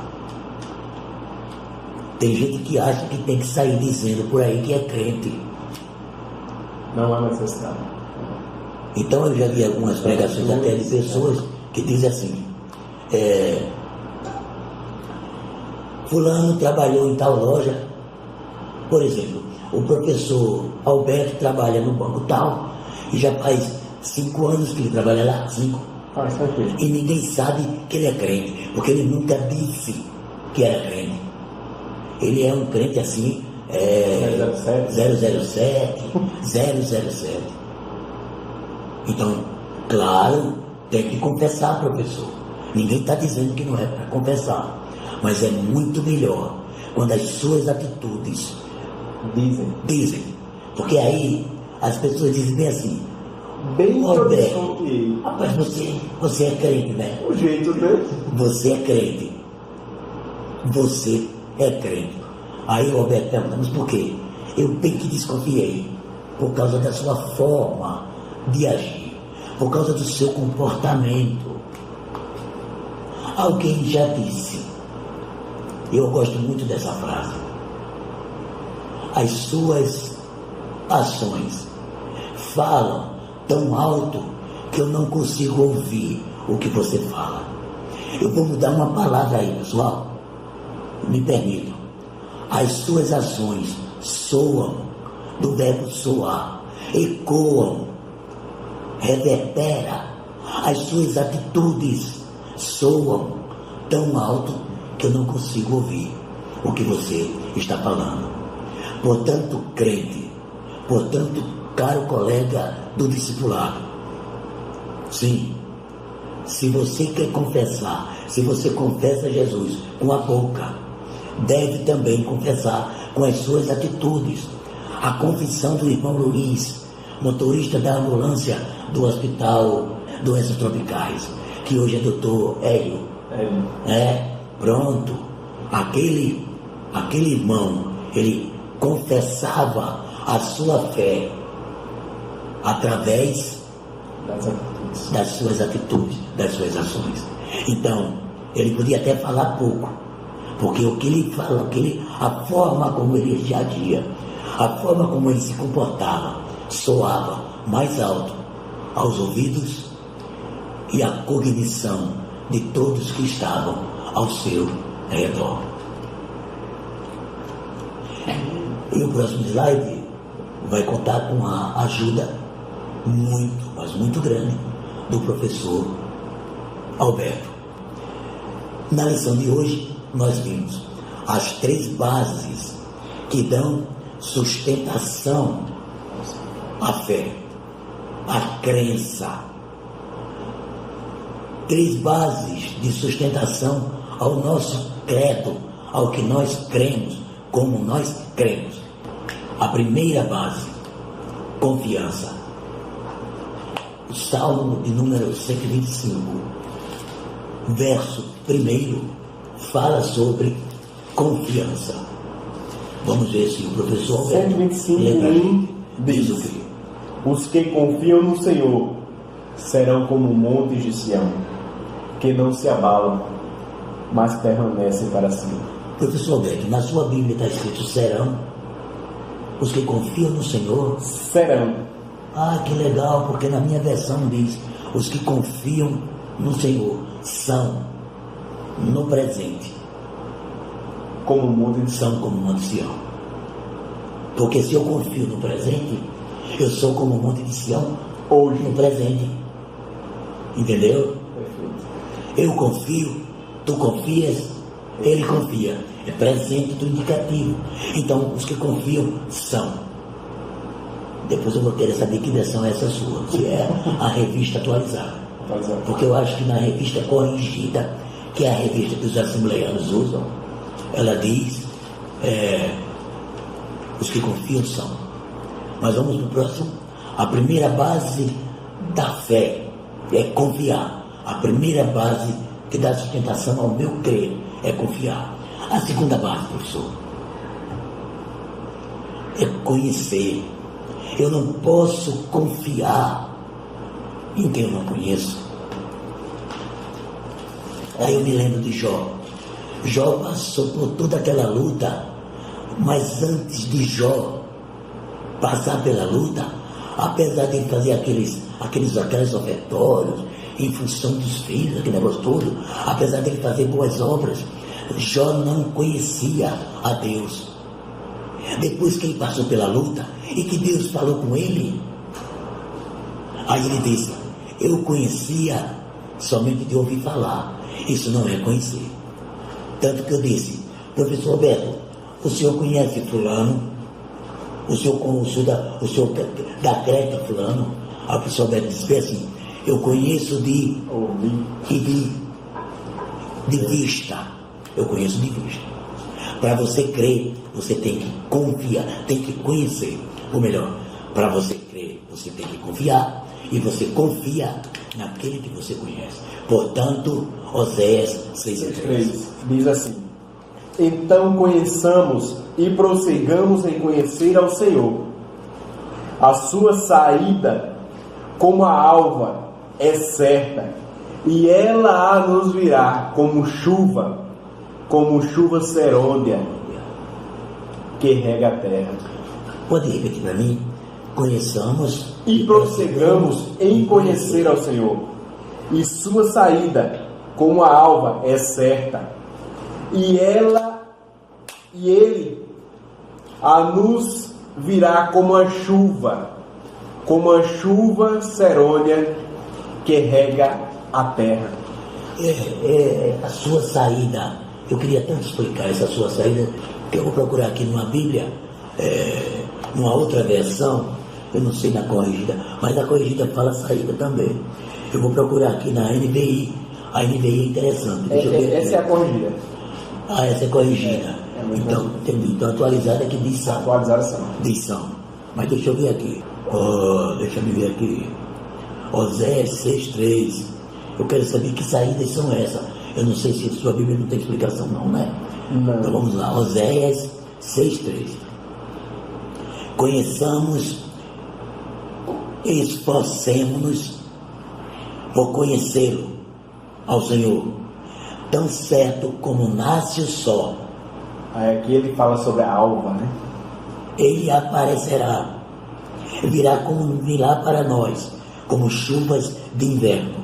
Tem gente que acha que tem que sair dizendo por aí que é crente. Não há necessidade. Então eu já vi algumas pregações até de pessoas que dizem assim, fulano trabalhou em tal loja, por exemplo, o professor Alberto trabalha no banco tal, e já faz 5 anos que ele trabalha lá, 5. E ninguém sabe que ele é crente, porque ele nunca disse que era crente. Ele é um crente assim, 007. Então, claro, tem que confessar, professor. Ninguém está dizendo que não é para confessar, mas é muito melhor quando as suas atitudes dizem. Porque aí as pessoas dizem bem assim, Roberto, rapaz, você é crente, né? O jeito dele. Você é crente. Você é crente. Aí o Roberto pergunta, mas por quê? Eu bem que desconfiei, por causa da sua forma de agir, por causa do seu comportamento. Alguém já disse, eu gosto muito dessa frase, as suas ações falam tão alto que eu não consigo ouvir o que você fala. Eu vou mudar uma palavra aí, pessoal, me permitam. As suas ações soam, do verbo soar, ecoam, reverbera. As suas atitudes soam tão alto que eu não consigo ouvir o que você está falando. Portanto, crente, portanto, caro colega do discipulado, sim, se você quer confessar, se você confessa Jesus com a boca, deve também confessar com as suas atitudes. A confissão do irmão Luiz, motorista da ambulância do Hospital Doenças Tropicais, que hoje é doutor Hélio. Pronto. Aquele irmão, ele confessava a sua fé através das suas atitudes, das suas ações. Então, ele podia até falar pouco, porque o que ele fala, a forma como ele agia, a forma como ele se comportava, soava mais alto aos ouvidos e à cognição de todos que estavam ao seu redor. E o próximo slide vai contar com a ajuda muito, mas muito grande do professor Alberto. Na lição de hoje, nós vimos as 3 bases que dão sustentação à fé, à crença. 3 bases de sustentação ao nosso credo, ao que nós cremos, como nós cremos. A primeira base, confiança. O Salmo de número 125, verso 1, fala sobre confiança. Vamos ver se o professor Alberto 125 diz: os que confiam no Senhor serão como montes de Sião, que não se abalam, mas permanecem para sempre. Professor Alberto, na sua Bíblia está escrito serão. Os que confiam no Senhor serão. Ah, que legal, porque na minha versão diz: os que confiam no Senhor são. no presente Como o Monte de Sião. são como o Monte de Sião. Porque se eu confio no presente, eu sou como o Monte de Sião hoje no presente. Entendeu? Perfeito. Eu confio, tu confias, ele confia. É presente do indicativo. Então, os que confiam são. Depois eu vou querer saber que versão é essa sua, se é a revista atualizada. Porque eu acho que na revista corrigida, que é a revista que os assembleianos usam, ela diz, os que confiam são. Mas vamos para o próximo. A primeira base da fé é confiar. A primeira base que dá sustentação ao meu crer é confiar. A segunda base, professor, é conhecer. Eu não posso confiar em quem eu não conheço. Aí eu me lembro de Jó. Jó passou por toda aquela luta, mas antes de Jó passar pela luta, apesar de ele fazer aqueles ofertórios em função dos filhos, aquele negócio todo, apesar de ele fazer boas obras, Jó não conhecia a Deus. Depois que ele passou pela luta e que Deus falou com ele, aí ele disse: eu conhecia somente de ouvir falar. Isso não é conhecer. Tanto que eu disse: professor Roberto, o senhor conhece fulano? O senhor da Creta fulano? Aí o professor Roberto disse assim: eu conheço de vista. Eu conheço de vista. Para você crer, você tem que confiar, tem que conhecer. Ou melhor, para você crer, você tem que confiar. E você confia naquele que você conhece. Portanto, Oséias 6:3 diz assim: então conheçamos e prossigamos em conhecer ao Senhor. A sua saída, como a alva, é certa, e ela a nos virá como chuva serôdia que rega a terra. Pode repetir para mim? Conheçamos e prossigamos em conhecer ao Senhor. E sua saída, como a alva, é certa, e ele a nos virá como a chuva serôdia que rega a terra. A sua saída, eu queria tanto explicar essa sua saída, que eu vou procurar aqui numa Bíblia, numa outra versão, eu não sei na corrigida, mas a corrigida fala saída também. Eu vou procurar aqui na NVI. A NVI é interessante. Deixa eu ver essa é a corrigida. Ah, essa é corrigida. Então, entendi. Então, atualizada é que diz são. Atualização. Diz são. Mas deixa eu ver aqui. Deixa eu ver aqui. Oséias 6:3. Eu quero saber que saídas são essas. Eu não sei se a sua Bíblia não tem explicação não, né? Não. Então vamos lá. Oséias 6:3. Conheçamos e esforcemos-nos por conhecê-lo, ao Senhor, tão certo como nasce o sol. Aqui ele fala sobre a alva, né? Ele aparecerá, virá para nós, como chuvas de inverno,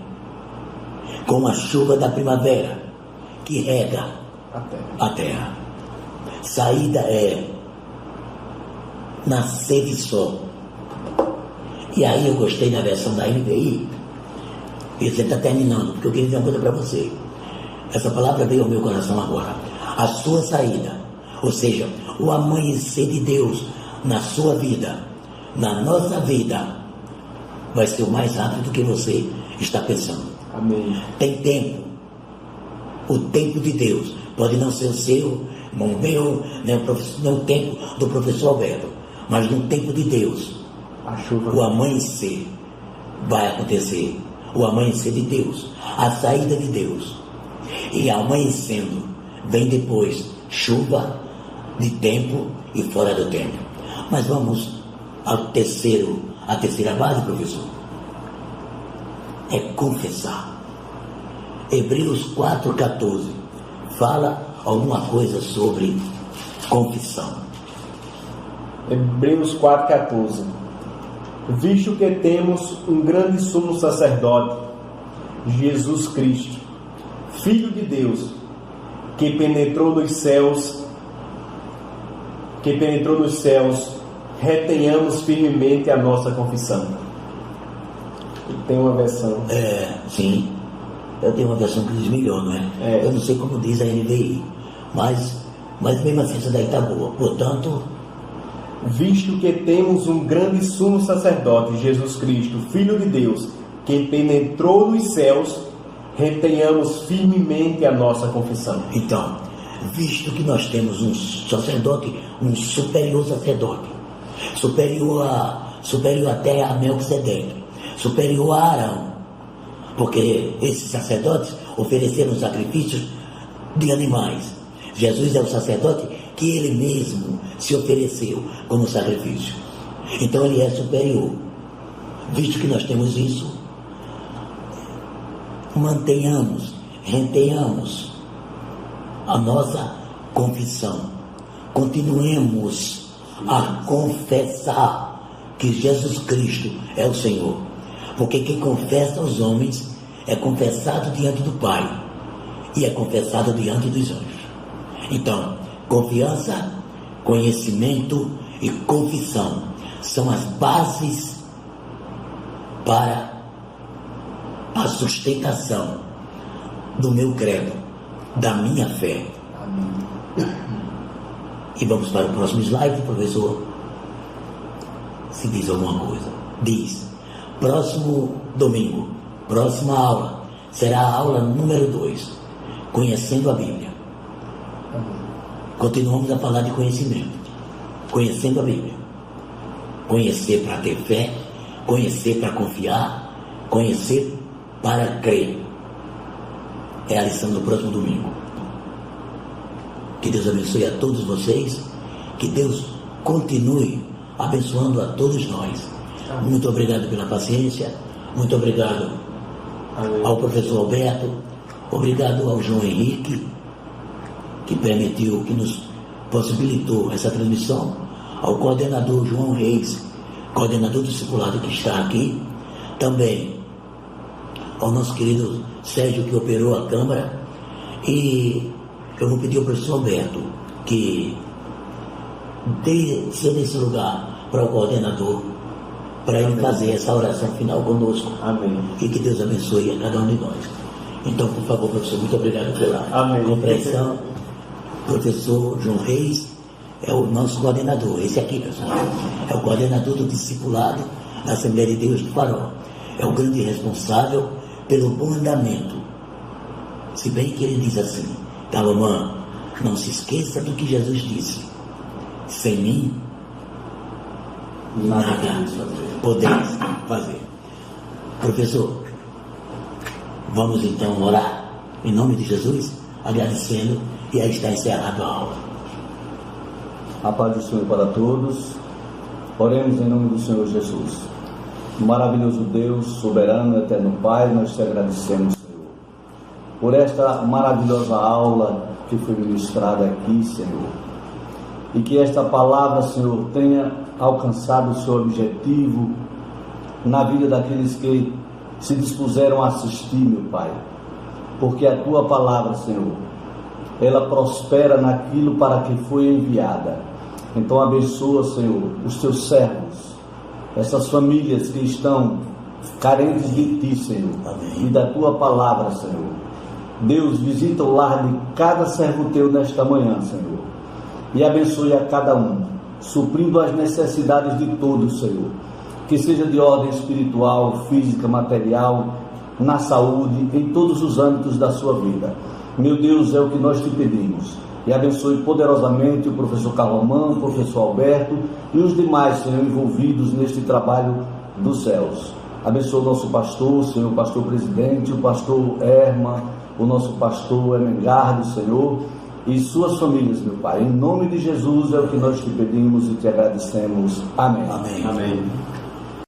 como a chuva da primavera, que rega a terra. Saída é nascer de sol. E aí eu gostei da versão da NVI, e você está terminando, porque eu queria dizer uma coisa para você. Essa palavra veio ao meu coração agora. A sua saída, ou seja, o amanhecer de Deus na sua vida, na nossa vida, vai ser o mais rápido do que você está pensando. Amém. Tem tempo. O tempo de Deus pode não ser o seu, não o meu, nem o tempo do professor Alberto, mas no tempo de Deus, o amanhecer vai acontecer. O amanhecer de Deus, a saída de Deus. E amanhecendo, vem depois chuva de tempo e fora do tempo. Mas vamos à terceira base, professor. É confessar. Hebreus 4:14 fala alguma coisa sobre confissão. Hebreus 4:14. Visto que temos um grande sumo sacerdote, Jesus Cristo, Filho de Deus, que penetrou nos céus, retenhamos firmemente a nossa confissão. Tem uma versão. Sim. Eu tenho uma versão que diz melhor, não é? Eu não sei como diz a NVI, mas mesmo assim essa daí está boa. Portanto, visto que temos um grande sumo sacerdote, Jesus Cristo, Filho de Deus, que penetrou nos céus, retenhamos firmemente a nossa confissão. Então, visto que nós temos um sacerdote, um superior sacerdote, superior até a Melquisedeque, superior a Arão, porque esses sacerdotes ofereceram sacrifícios de animais. Jesus é o sacerdote que ele mesmo se ofereceu como sacrifício. Então ele é superior. Visto que nós temos isso, retenhamos a nossa confissão. Continuemos a confessar que Jesus Cristo é o Senhor. Porque quem confessa aos homens é confessado diante do Pai e é confessado diante dos anjos. Então, confiança, conhecimento e confissão são as bases para a sustentação do meu credo, da minha fé. Amém. E vamos para o próximo slide, professor. Se diz alguma coisa. Diz: próximo domingo, próxima aula, será a aula número 2, conhecendo a Bíblia. Continuamos a falar de conhecimento, conhecendo a Bíblia. Conhecer para ter fé, conhecer para confiar, conhecer para crer. É a lição do próximo domingo. Que Deus abençoe a todos vocês, que Deus continue abençoando a todos nós. Muito obrigado pela paciência, muito obrigado ao professor Alberto, obrigado ao João Henrique, que permitiu, que nos possibilitou essa transmissão, ao coordenador João Reis, coordenador do discipulado que está aqui, também ao nosso querido Sérgio, que operou a câmara, e eu vou pedir ao professor Alberto que dê nesse lugar para o coordenador, para ele fazer essa oração final conosco. Amém. E que Deus abençoe a cada um de nós. Então, por favor, professor, muito obrigado pela compreensão. Professor João Reis é o nosso coordenador, esse aqui, pessoal, é o coordenador do discipulado da Assembleia de Deus do Farol. É o grande responsável pelo bom andamento. Se bem que ele diz assim: Calomã, não se esqueça do que Jesus disse: sem mim, nada podeis fazer. Professor, vamos então orar em nome de Jesus, agradecendo, e aí está encerrada a aula. A paz do Senhor para todos. Oremos em nome do Senhor Jesus. Maravilhoso Deus, soberano, eterno Pai, nós te agradecemos, Senhor, por esta maravilhosa aula que foi ministrada aqui, Senhor, e que esta palavra, Senhor, tenha alcançado o seu objetivo na vida daqueles que se dispuseram a assistir, meu Pai, porque a tua palavra, Senhor, ela prospera naquilo para que foi enviada. Então abençoa, Senhor, os teus servos, essas famílias que estão carentes de Ti, Senhor. Amém. E da Tua palavra, Senhor. Deus, visita o lar de cada servo Teu nesta manhã, Senhor, e abençoe a cada um, suprindo as necessidades de todos, Senhor, que seja de ordem espiritual, física, material, na saúde, em todos os âmbitos da sua vida. Meu Deus, é o que nós te pedimos. E abençoe poderosamente o professor Calomã, o professor Alberto e os demais, Senhor, envolvidos neste trabalho dos céus. Abençoe o nosso pastor, Senhor, o pastor presidente, o pastor Erma, o nosso pastor Emengardo, Senhor, e suas famílias, meu Pai. Em nome de Jesus é o que nós te pedimos e te agradecemos. Amém. Amém. Amém.